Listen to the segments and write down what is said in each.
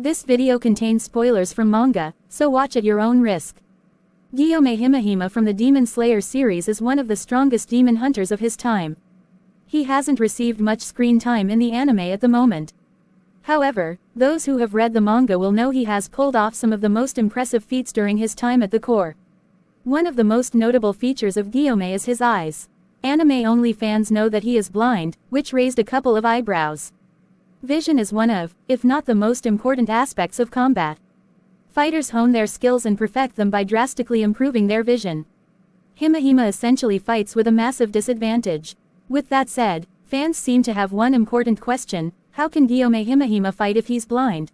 This video contains spoilers from manga, so watch at your own risk. Gyomei Himejima from the Demon Slayer series is one of the strongest demon hunters of his time. He hasn't received much screen time in the anime at the moment. However, those who have read the manga will know he has pulled off some of the most impressive feats during his time at the core. One of the most notable features of Gyomei is his eyes. Anime-only fans know that he is blind, which raised a couple of eyebrows. Vision is one of, if not the most important aspects of combat. Fighters hone their skills and perfect them by drastically improving their vision. Himejima essentially fights with a massive disadvantage. With that said, fans seem to have one important question: how can Gyomei Himejima fight if he's blind?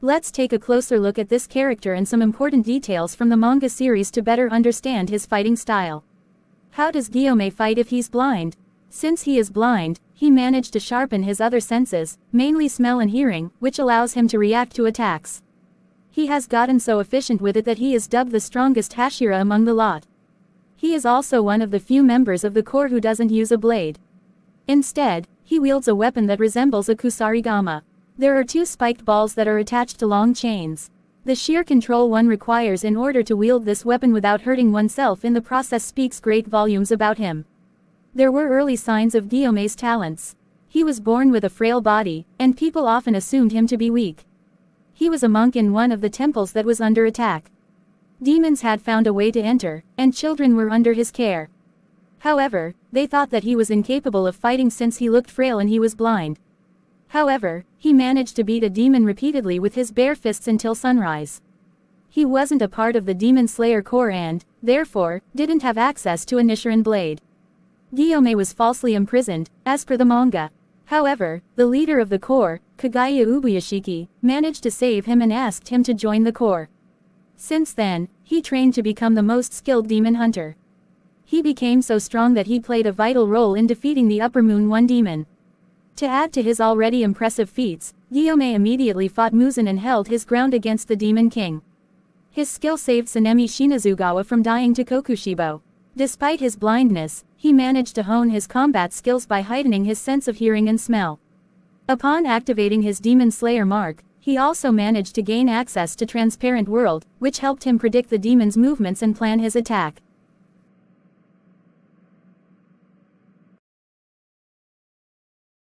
Let's take a closer look at this character and some important details from the manga series to better understand his fighting style. How does Gyomei fight if he's blind? Since he is blind, he managed to sharpen his other senses, mainly smell and hearing, which allows him to react to attacks. He has gotten so efficient with it that he is dubbed the strongest Hashira among the lot. He is also one of the few members of the corps who doesn't use a blade. Instead, he wields a weapon that resembles a kusarigama. There are two spiked balls that are attached to long chains. The sheer control one requires in order to wield this weapon without hurting oneself in the process speaks great volumes about him. There were early signs of Gyomei's talents. He was born with a frail body, and people often assumed him to be weak. He was a monk in one of the temples that was under attack. Demons had found a way to enter, and children were under his care. However, they thought that he was incapable of fighting since he looked frail and he was blind. However, he managed to beat a demon repeatedly with his bare fists until sunrise. He wasn't a part of the Demon Slayer corps and, therefore, didn't have access to a Nichiren blade. Gyomei was falsely imprisoned, as per the manga. However, the leader of the corps, Kagaya Ubuyashiki, managed to save him and asked him to join the corps. Since then, he trained to become the most skilled demon hunter. He became so strong that he played a vital role in defeating the Upper Moon One demon. To add to his already impressive feats, Gyomei immediately fought Muzan and held his ground against the Demon King. His skill saved Sanemi Shinazugawa from dying to Kokushibo. Despite his blindness, he managed to hone his combat skills by heightening his sense of hearing and smell. Upon activating his Demon Slayer mark, he also managed to gain access to Transparent World, which helped him predict the demon's movements and plan his attack.